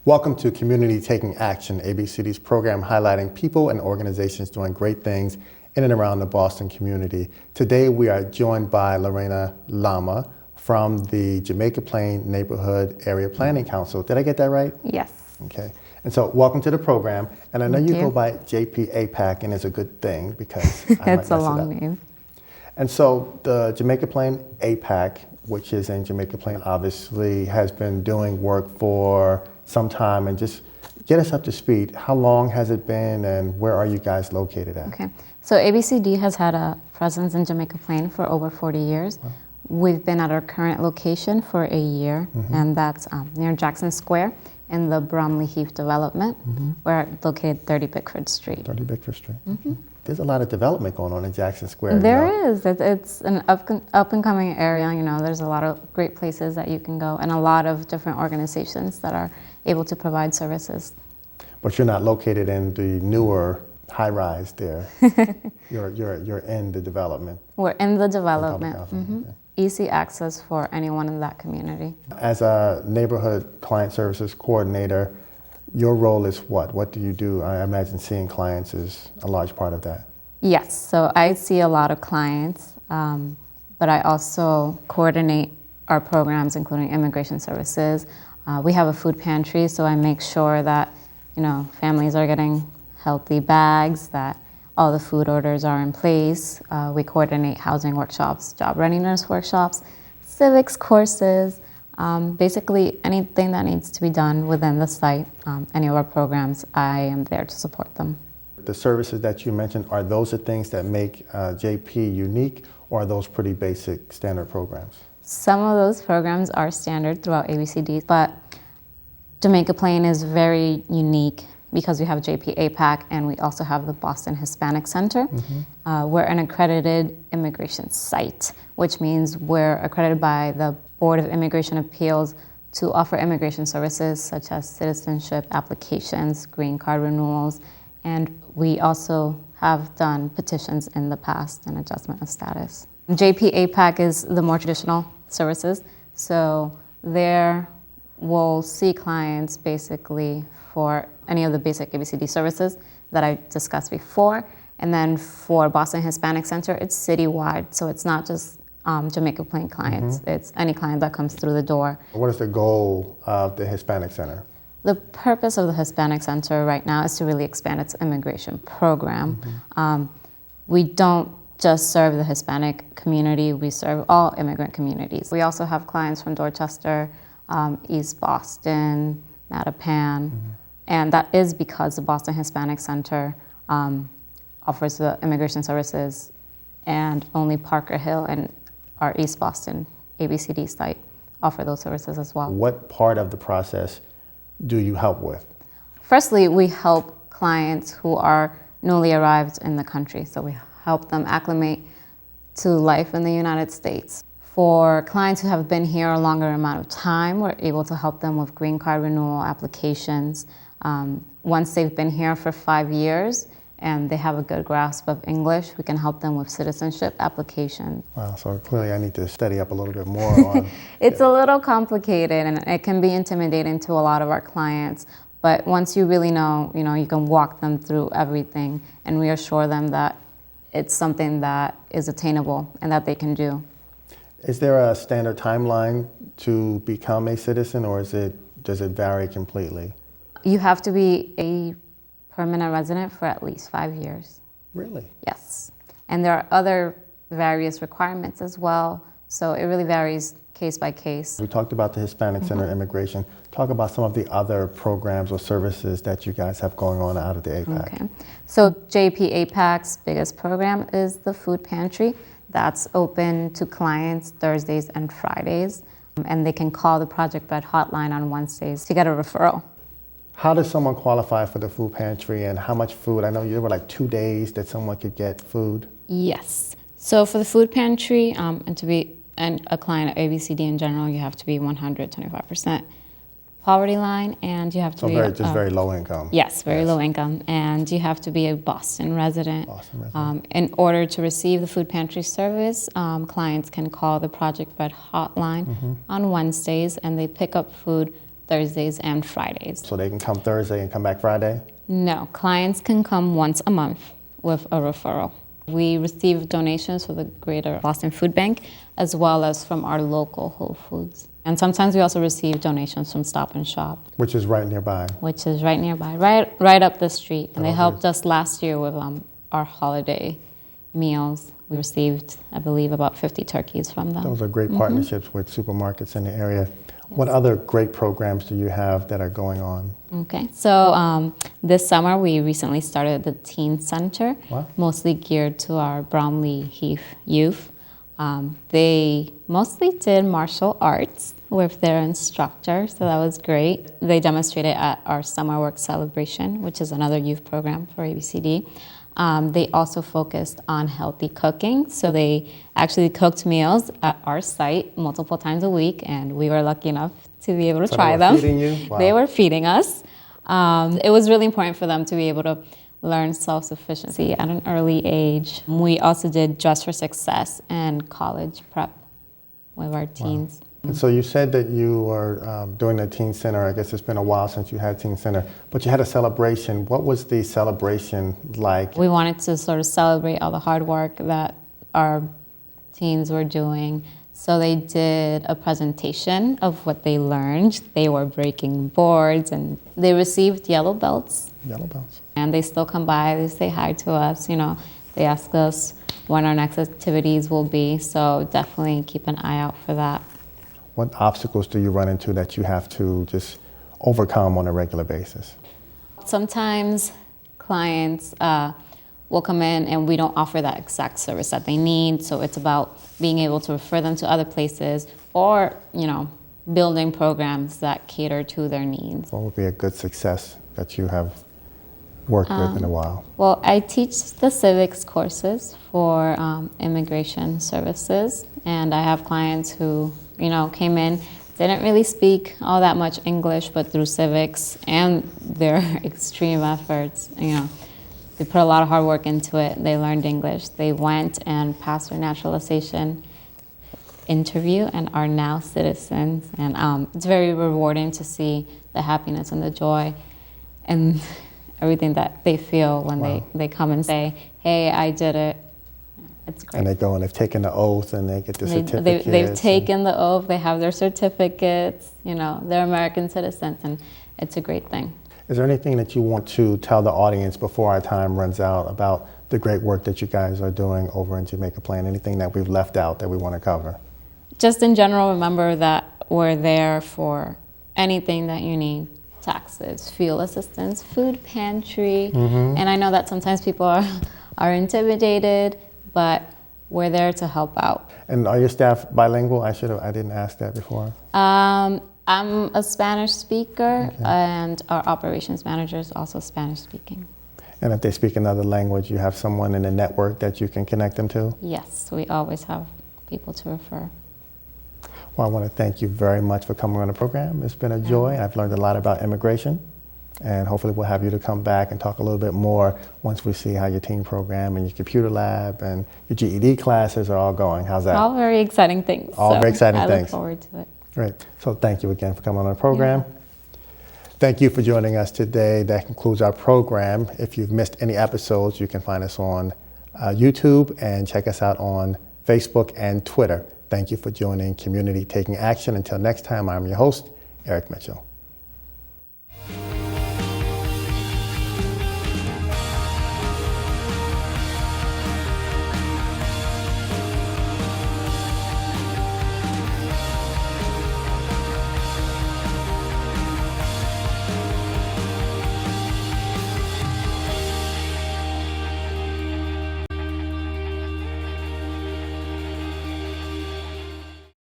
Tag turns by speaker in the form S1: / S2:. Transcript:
S1: Welcome to Community Taking Action, ABCD's program highlighting people and organizations doing great things in and around the Boston community. Today we are joined by Lorena Lama from the Jamaica Plain Neighborhood Area Planning Council. Did I get that right?
S2: Yes.
S1: Okay. And so welcome to the program. And I know
S2: Thank
S1: you
S2: you.
S1: go by JP APAC, and it's a good thing because I
S2: It's
S1: might
S2: a
S1: mess it
S2: long
S1: up.
S2: name.
S1: And so the Jamaica Plain APAC, which is in Jamaica Plain, obviously has been doing work for some time. And just get us up to speed. How long has it been and where are you guys located at?
S2: Okay. So ABCD has had a presence in Jamaica Plain for over 40 years.
S1: Wow.
S2: We've been at our current location for a year, and that's near Jackson Square in the Bromley Heath development. We're located 30 Bickford Street.
S1: 30 Bickford Street. There's a lot of development going on in Jackson Square.
S2: There is. It's an up and coming area. You know, there's a lot of great places that you can go, and a lot of different organizations that are able to provide services.
S1: But you're not located in the newer high rise there. You're in the development.
S2: We're in the
S1: Public
S2: development.
S1: housing, okay.
S2: Easy access for anyone in that community.
S1: As a neighborhood client services coordinator, your role is what? What do you do? I imagine seeing clients is a large part of that.
S2: Yes, so I see a lot of clients, but I also coordinate our programs, including immigration services. We have a food pantry, so I make sure that, families are getting healthy bags, that all the food orders are in place. We coordinate housing workshops, job readiness workshops, civics courses, basically anything that needs to be done within the site, any of our programs, I am there to support them.
S1: The services that you mentioned, are those the things that make JP unique, or are those pretty basic standard programs?
S2: Some of those programs are standard throughout ABCD, but Jamaica Plain is very unique because we have JP APAC and we also have the Boston Hispanic Center. We're an accredited immigration site, which means we're accredited by the Board of Immigration Appeals to offer immigration services such as citizenship applications, green card renewals, and we also have done petitions in the past and adjustment of status. JP APAC is the more traditional services, so there we'll see clients basically for any of the basic ABCD services that I discussed before. And then for Boston Hispanic Center, it's citywide, so it's not just Jamaica Plain clients, it's any client that comes through the door.
S1: What is the goal of the Hispanic Center?
S2: The purpose of the Hispanic Center right now is to really expand its immigration program. We don't just serve the Hispanic community, we serve all immigrant communities. We also have clients from Dorchester, East Boston, Mattapan, and that is because the Boston Hispanic Center offers the immigration services, and only Parker Hill and our East Boston ABCD site offer those services as well.
S1: What part of the process do you help with?
S2: Firstly, we help clients who are newly arrived in the country, so we help them acclimate to life in the United States. For clients who have been here a longer amount of time, we're able to help them with green card renewal applications. Once they've been here for 5 years and they have a good grasp of English, we can help them with citizenship applications.
S1: Wow, so clearly I need to study up a little bit more on
S2: It's a little complicated and it can be intimidating to a lot of our clients, but once you really know, you can walk them through everything and reassure them that it's something that is attainable and that they can do.
S1: Is there a standard timeline to become a citizen, or does it vary completely?
S2: You have to be a permanent resident for at least 5 years.
S1: Really?
S2: Yes. And there are other various requirements as well, so it really varies case by case.
S1: We talked about the Hispanic Center Immigration. Talk about some of the other programs or services that you guys have going on out of the APAC.
S2: Okay. So JP APAC's biggest program is the food pantry. That's open to clients Thursdays and Fridays, and they can call the Project Bread hotline on Wednesdays to get a referral.
S1: How does someone qualify for the food pantry, and how much food? I know there were like 2 days that someone could get food.
S2: Yes. So for the food pantry, and to be a client at ABCD in general, you have to be 125% poverty line, and you have to
S1: So
S2: be
S1: very low income.
S2: Yes, very low income, and you have to be a Boston resident.
S1: Boston resident.
S2: In order to receive the food pantry service, clients can call the Project Bread hotline on Wednesdays, and they pick up food Thursdays and Fridays.
S1: So they can come Thursday and come back Friday?
S2: No, clients can come once a month with a referral. We receive donations from the Greater Boston Food Bank as well as from our local Whole Foods. And sometimes we also receive donations from Stop and Shop.
S1: Which is right nearby.
S2: Which is right nearby, right up the street. And they helped us last year with our holiday meals. We received, I believe, about 50 turkeys from them.
S1: Those are great partnerships with supermarkets in the area. What other great programs do you have that are going on?
S2: Okay, so this summer we recently started the Teen Center, mostly geared to our Bromley Heath youth. They mostly did martial arts with their instructor, so that was great. They demonstrated at our Summer Work Celebration, which is another youth program for ABCD. They also focused on healthy cooking, so they actually cooked meals at our site multiple times a week, and we were lucky enough to be able to try them.
S1: Feeding you? Wow.
S2: They were feeding us. It was really important for them to be able to learn self-sufficiency at an early age. We also did Dress for Success and college prep with our teens.
S1: And so you said that you were doing the Teen Center. I guess it's been a while since you had Teen Center, but you had a celebration. What was the celebration like?
S2: We wanted to sort of celebrate all the hard work that our teens were doing. So they did a presentation of what they learned. They were breaking boards and they received yellow belts.
S1: Yellow belts.
S2: And they still come by, they say hi to us, they ask us when our next activities will be. So definitely keep an eye out for that.
S1: What obstacles do you run into that you have to just overcome on a regular basis?
S2: Sometimes clients will come in and we don't offer that exact service that they need. So it's about being able to refer them to other places or, building programs that cater to their needs.
S1: What would be a good success that you have worked with in a while?
S2: Well, I teach the civics courses for immigration services, and I have clients who, came in, didn't really speak all that much English, but through civics and their extreme efforts, they put a lot of hard work into it. They learned English. They went and passed their naturalization interview and are now citizens. And it's very rewarding to see the happiness and the joy and everything that they feel when they come and say, hey, I did it. It's great.
S1: And they go and they've taken the oath and they get the certificates.
S2: They've taken the oath, they have their certificates, they're American citizens, and it's a great thing.
S1: Is there anything that you want to tell the audience before our time runs out about the great work that you guys are doing over in Jamaica Plain? Anything that we've left out that we want to cover?
S2: Just in general, remember that we're there for anything that you need. Taxes, fuel assistance, food pantry. And I know that sometimes people are intimidated, but we're there to help out.
S1: And are your staff bilingual? I didn't ask that before.
S2: I'm a Spanish speaker, and our operations manager is also Spanish speaking.
S1: And if they speak another language, you have someone in the network that you can connect them to?
S2: Yes, we always have people to refer.
S1: Well, I want to thank you very much for coming on the program. It's been a joy. I've learned a lot about immigration, and hopefully we'll have you to come back and talk a little bit more once we see how your teen program and your computer lab and your GED classes are all going. How's that?
S2: All very exciting things.
S1: All very exciting things.
S2: I look forward to it.
S1: Great. So thank you again for coming on the program. Thank you for joining us today. That concludes our program. If you've missed any episodes, you can find us on YouTube and check us out on Facebook and Twitter. Thank you for joining Community Taking Action. Until next time, I'm your host, Eric Mitchell.